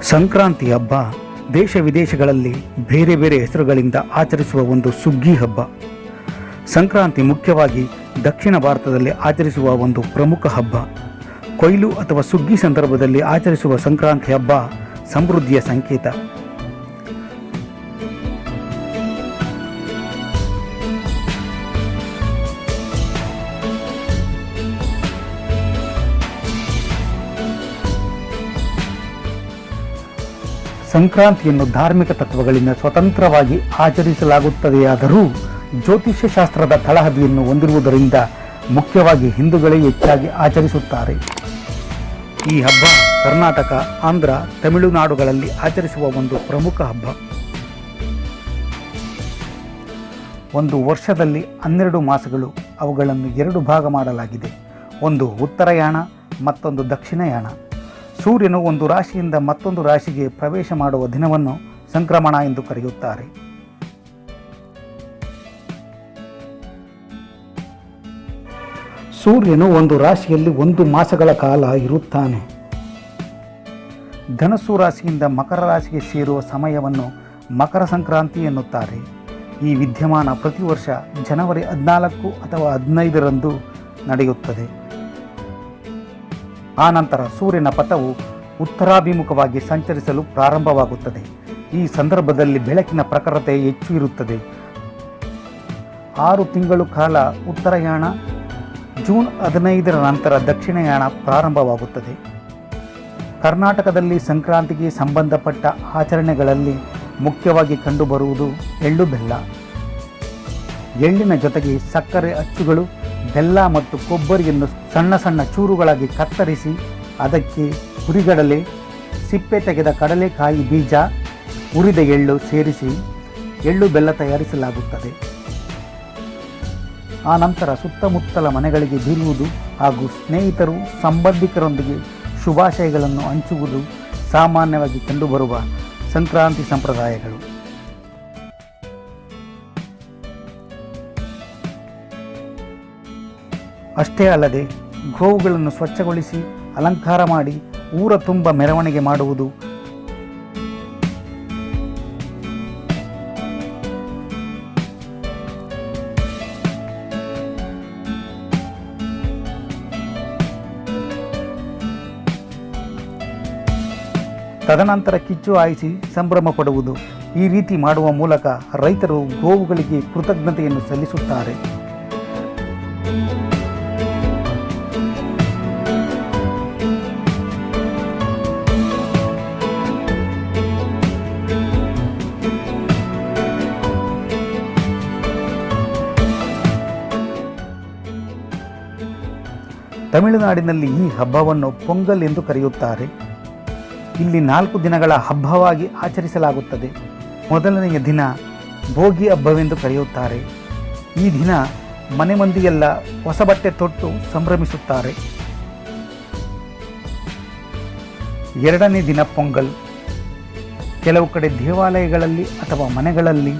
ಸಂಕ್ರಾಂತಿ ಹಬ್ಬ ದೇಶ ವಿದೇಶಗಳಲ್ಲಿ ಬೇರೆ ಬೇರೆ ಹೆಸರುಗಳಿಂದ ಆಚರಿಸುವ ಒಂದು ಸುಗ್ಗಿ ಹಬ್ಬ. ಸಂಕ್ರಾಂತಿ ಮುಖ್ಯವಾಗಿ ದಕ್ಷಿಣ ಭಾರತದಲ್ಲಿ ಆಚರಿಸುವ ಒಂದು ಪ್ರಮುಖ ಹಬ್ಬ. ಕೊಯ್ಲು ಅಥವಾ ಸುಗ್ಗಿ ಸಂದರ್ಭದಲ್ಲಿ ಆಚರಿಸುವ ಸಂಕ್ರಾಂತಿ ಹಬ್ಬ ಸಮೃದ್ಧಿಯ ಸಂಕೇತ. ಸಂಕ್ರಾಂತಿಯನ್ನು ಧಾರ್ಮಿಕ ತತ್ವಗಳಿಂದ ಸ್ವತಂತ್ರವಾಗಿ ಆಚರಿಸಲಾಗುತ್ತದೆಯಾದರೂ ಜ್ಯೋತಿಷ್ಯ ಶಾಸ್ತ್ರದ ತಳಹದಿಯನ್ನು ಹೊಂದಿರುವುದರಿಂದ ಮುಖ್ಯವಾಗಿ ಹಿಂದೂಗಳೇ ಹೆಚ್ಚಾಗಿ ಆಚರಿಸುತ್ತಾರೆ. ಈ ಹಬ್ಬ ಕರ್ನಾಟಕ, ಆಂಧ್ರ, ತಮಿಳುನಾಡುಗಳಲ್ಲಿ ಆಚರಿಸುವ ಒಂದು ಪ್ರಮುಖ ಹಬ್ಬ. ಒಂದು ವರ್ಷದಲ್ಲಿ 12 ಮಾಸಗಳು, ಅವುಗಳನ್ನು 2 ಭಾಗ ಮಾಡಲಾಗಿದೆ. ಒಂದು ಉತ್ತರಾಯಣ, ಮತ್ತೊಂದು ದಕ್ಷಿಣಾಯಣ. ಸೂರ್ಯನು ಒಂದು ರಾಶಿಯಿಂದ ಮತ್ತೊಂದು ರಾಶಿಗೆ ಪ್ರವೇಶ ಮಾಡುವ ದಿನವನ್ನು ಸಂಕ್ರಮಣ ಎಂದು ಕರೆಯುತ್ತಾರೆ. ಸೂರ್ಯನು ಒಂದು ರಾಶಿಯಲ್ಲಿ 1 ಮಾಸಗಳ ಕಾಲ ಇರುತ್ತಾನೆ. ಧನಸ್ಸು ರಾಶಿಯಿಂದ ಮಕರ ರಾಶಿಗೆ ಸೇರುವ ಸಮಯವನ್ನು ಮಕರ ಸಂಕ್ರಾಂತಿ ಎನ್ನುತ್ತಾರೆ. ಈ ವಿದ್ಯಮಾನ ಪ್ರತಿ ವರ್ಷ ಜನವರಿ 14 ಅಥವಾ 15ರಂದು ನಡೆಯುತ್ತದೆ. ಆನಂತರ ಸೂರ್ಯನ ಪಥವು ಉತ್ತರಾಭಿಮುಖವಾಗಿ ಸಂಚರಿಸಲು ಪ್ರಾರಂಭವಾಗುತ್ತದೆ. ಈ ಸಂದರ್ಭದಲ್ಲಿ ಬೆಳಕಿನ ಪ್ರಖರತೆ ಹೆಚ್ಚು ಇರುತ್ತದೆ. 6 ತಿಂಗಳು ಕಾಲ ಉತ್ತರಾಯಣ, ಜೂನ್ 15ರ ನಂತರ ದಕ್ಷಿಣಾಯಣ ಪ್ರಾರಂಭವಾಗುತ್ತದೆ. ಕರ್ನಾಟಕದಲ್ಲಿ ಸಂಕ್ರಾಂತಿಗೆ ಸಂಬಂಧಪಟ್ಟ ಆಚರಣೆಗಳಲ್ಲಿ ಮುಖ್ಯವಾಗಿ ಕಂಡುಬರುವುದು ಎಳ್ಳು ಬೆಲ್ಲ. ಎಳ್ಳಿನ ಜೊತೆಗೆ ಸಕ್ಕರೆ ಅಚ್ಚುಗಳು, ಬೆಲ್ಲ ಮತ್ತು ಕೊಬ್ಬರಿಯನ್ನು ಸಣ್ಣ ಸಣ್ಣ ಚೂರುಗಳಾಗಿ ಕತ್ತರಿಸಿ ಅದಕ್ಕೆ ಹುರಿಗಡಲೆ, ಸಿಪ್ಪೆ ತೆಗೆದ ಕಡಲೆಕಾಯಿ ಬೀಜ, ಹುರಿದ ಎಳ್ಳು ಸೇರಿಸಿ ಎಳ್ಳು ಬೆಲ್ಲ ತಯಾರಿಸಲಾಗುತ್ತದೆ. ಆ ನಂತರ ಸುತ್ತಮುತ್ತಲ ಮನೆಗಳಿಗೆ ಬೀರುವುದು ಹಾಗೂ ಸ್ನೇಹಿತರು ಸಂಬಂಧಿಕರೊಂದಿಗೆ ಶುಭಾಶಯಗಳನ್ನು ಹಂಚುವುದು ಸಾಮಾನ್ಯವಾಗಿ ಕಂಡುಬರುವ ಸಂಕ್ರಾಂತಿ ಸಂಪ್ರದಾಯಗಳು. ಅಷ್ಟೇ ಅಲ್ಲದೆ ಗೋವುಗಳನ್ನು ಸ್ವಚ್ಛಗೊಳಿಸಿ ಅಲಂಕಾರ ಮಾಡಿ ಊರ ತುಂಬ ಮೆರವಣಿಗೆ ಮಾಡುವುದು, ತದನಂತರ ಕಿಚ್ಚು ಹಾಯಿಸಿ ಸಂಭ್ರಮ ಪಡುವುದು. ಈ ರೀತಿ ಮಾಡುವ ಮೂಲಕ ರೈತರು ಗೋವುಗಳಿಗೆ ಕೃತಜ್ಞತೆಯನ್ನು ಸಲ್ಲಿಸುತ್ತಾರೆ. ತಮಿಳುನಾಡಿನಲ್ಲಿ ಈ ಹಬ್ಬವನ್ನು ಪೊಂಗಲ್ ಎಂದು ಕರೆಯುತ್ತಾರೆ. ಇಲ್ಲಿ 4 ದಿನಗಳ ಹಬ್ಬವಾಗಿ ಆಚರಿಸಲಾಗುತ್ತದೆ. ಮೊದಲನೆಯ ದಿನ ಭೋಗಿ ಹಬ್ಬವೆಂದು ಕರೆಯುತ್ತಾರೆ. ಈ ದಿನ ಮನೆ ಮಂದಿಯೆಲ್ಲ ಹೊಸ ಬಟ್ಟೆ ತೊಟ್ಟು ಸಂಭ್ರಮಿಸುತ್ತಾರೆ. ಎರಡನೇ ದಿನ ಪೊಂಗಲ್. ಕೆಲವು ಕಡೆ ದೇವಾಲಯಗಳಲ್ಲಿ ಅಥವಾ ಮನೆಗಳಲ್ಲಿ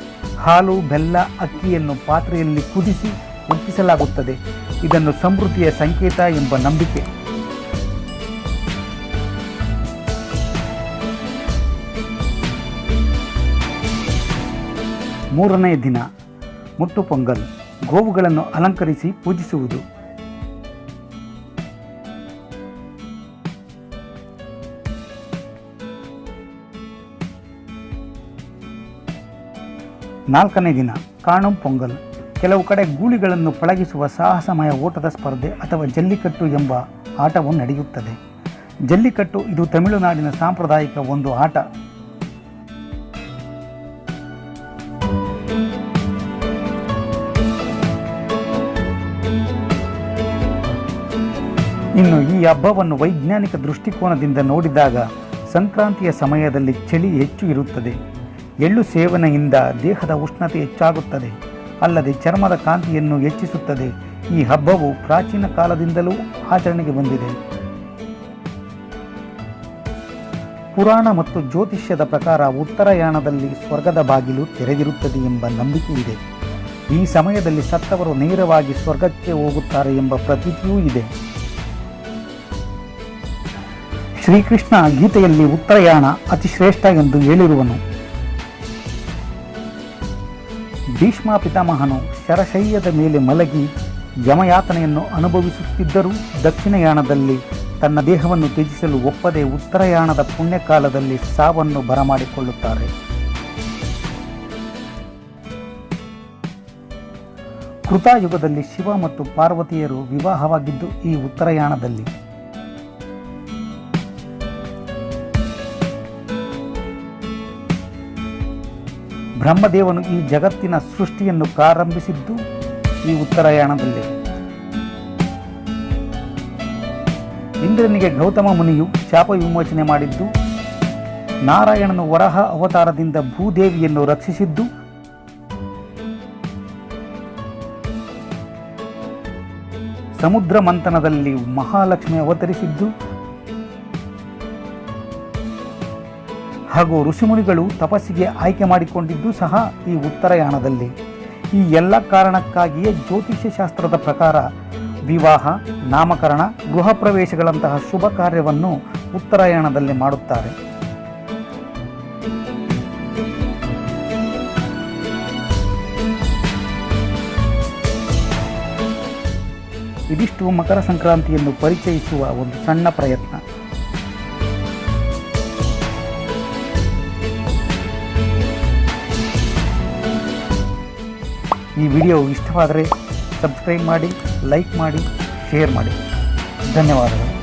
ಹಾಲು, ಬೆಲ್ಲ, ಅಕ್ಕಿಯನ್ನು ಪಾತ್ರೆಯಲ್ಲಿ ಕುದಿಸಿ ಮುಟ್ಟಿಸಲಾಗುತ್ತದೆ. ಇದನ್ನು ಸಮೃದ್ಧಿಯ ಸಂಕೇತ ಎಂಬ ನಂಬಿಕೆ. ಮೂರನೇ ದಿನ ಮುಟ್ಟು ಪೊಂಗಲ್. ಗೋವುಗಳನ್ನು ಅಲಂಕರಿಸಿ ಪೂಜಿಸುವುದು. ನಾಲ್ಕನೇ ದಿನ ಕಾಣುಂ ಪೊಂಗಲ್. ಕೆಲವು ಕಡೆ ಗೂಳಿಗಳನ್ನು ಪಳಗಿಸುವ ಸಾಹಸಮಯ ಓಟದ ಸ್ಪರ್ಧೆ ಅಥವಾ ಜಲ್ಲಿಕಟ್ಟು ಎಂಬ ಆಟವು ನಡೆಯುತ್ತದೆ. ಜಲ್ಲಿಕಟ್ಟು ಇದು ತಮಿಳುನಾಡಿನ ಸಾಂಪ್ರದಾಯಿಕ ಒಂದು ಆಟ. ಇನ್ನು ಈ ಹಬ್ಬವನ್ನು ವೈಜ್ಞಾನಿಕ ದೃಷ್ಟಿಕೋನದಿಂದ ನೋಡಿದಾಗ ಸಂಕ್ರಾಂತಿಯ ಸಮಯದಲ್ಲಿ ಚಳಿ ಹೆಚ್ಚು ಇರುತ್ತದೆ. ಎಳ್ಳು ಸೇವನೆಯಿಂದ ದೇಹದ ಉಷ್ಣತೆ ಹೆಚ್ಚಾಗುತ್ತದೆ, ಅಲ್ಲದೆ ಚರ್ಮದ ಕಾಂತಿಯನ್ನು ಹೆಚ್ಚಿಸುತ್ತದೆ. ಈ ಹಬ್ಬವು ಪ್ರಾಚೀನ ಕಾಲದಿಂದಲೂ ಆಚರಣೆಗೆ ಬಂದಿದೆ. ಪುರಾಣ ಮತ್ತು ಜ್ಯೋತಿಷ್ಯದ ಪ್ರಕಾರ ಉತ್ತರಾಯಣದಲ್ಲಿ ಸ್ವರ್ಗದ ಬಾಗಿಲು ತೆರೆದಿರುತ್ತದೆ ಎಂಬ ನಂಬಿಕೆ ಇದೆ. ಈ ಸಮಯದಲ್ಲಿ ಸತ್ತವರು ನೇರವಾಗಿ ಸ್ವರ್ಗಕ್ಕೆ ಹೋಗುತ್ತಾರೆ ಎಂಬ ಪ್ರತೀತಿಯೂ ಇದೆ. ಶ್ರೀಕೃಷ್ಣ ಗೀತೆಯಲ್ಲಿ ಉತ್ತರಾಯಣ ಅತಿ ಶ್ರೇಷ್ಠ ಎಂದು ಹೇಳಿರುವನು. ಭೀಷ್ಮ ಪಿತಾಮಹನು ಶರಶಯ್ಯದ ಮೇಲೆ ಮಲಗಿ ಯಮಯಾತನೆಯನ್ನು ಅನುಭವಿಸುತ್ತಿದ್ದರೂ ದಕ್ಷಿಣಯಾನದಲ್ಲಿ ತನ್ನ ದೇಹವನ್ನು ತ್ಯಜಿಸಲು ಒಪ್ಪದೆ ಉತ್ತರಾಯಣದ ಪುಣ್ಯಕಾಲದಲ್ಲಿ ಸಾವನ್ನು ಬರಮಾಡಿಕೊಳ್ಳುತ್ತಾರೆ. ಕೃತಾಯುಗದಲ್ಲಿ ಶಿವ ಮತ್ತು ಪಾರ್ವತಿಯರು ವಿವಾಹವಾಗಿದ್ದು ಈ ಉತ್ತರಾಯಣದಲ್ಲಿ. ಬ್ರಹ್ಮದೇವನು ಈ ಜಗತ್ತಿನ ಸೃಷ್ಟಿಯನ್ನು ಪ್ರಾರಂಭಿಸಿದ್ದು ಈ ಉತ್ತರಾಯಣದಲ್ಲಿ. ಇಂದ್ರನಿಗೆ ಗೌತಮ ಮುನಿಯು ಶಾಪ ವಿಮೋಚನೆ ಮಾಡಿದ್ದು, ನಾರಾಯಣನು ವರಹ ಅವತಾರದಿಂದ ಭೂದೇವಿಯನ್ನು ರಕ್ಷಿಸಿದ್ದು, ಸಮುದ್ರ ಮಂಥನದಲ್ಲಿ ಮಹಾಲಕ್ಷ್ಮಿ ಅವತರಿಸಿದ್ದು, ಹಾಗೂ ಋಷಿಮುನಿಗಳು ತಪಸ್ಸಿಗೆ ಆಯ್ಕೆ ಮಾಡಿಕೊಂಡಿದ್ದು ಸಹ ಈ ಉತ್ತರಾಯಣದಲ್ಲಿ. ಈ ಎಲ್ಲ ಕಾರಣಕ್ಕಾಗಿಯೇ ಜ್ಯೋತಿಷ್ಯ ಶಾಸ್ತ್ರದ ಪ್ರಕಾರ ವಿವಾಹ, ನಾಮಕರಣ, ಗೃಹ ಪ್ರವೇಶಗಳಂತಹ ಶುಭ ಕಾರ್ಯವನ್ನು ಉತ್ತರಾಯಣದಲ್ಲಿ ಮಾಡುತ್ತಾರೆ. ಇದಿಷ್ಟು ಮಕರ ಸಂಕ್ರಾಂತಿಯನ್ನು ಪರಿಚಯಿಸುವ ಒಂದು ಸಣ್ಣ ಪ್ರಯತ್ನ. ಈ ವಿಡಿಯೋ ಇಷ್ಟವಾದರೆ ಸಬ್ಸ್ಕ್ರೈಬ್ ಮಾಡಿ, ಲೈಕ್ ಮಾಡಿ, ಶೇರ್ ಮಾಡಿ. ಧನ್ಯವಾದಗಳು.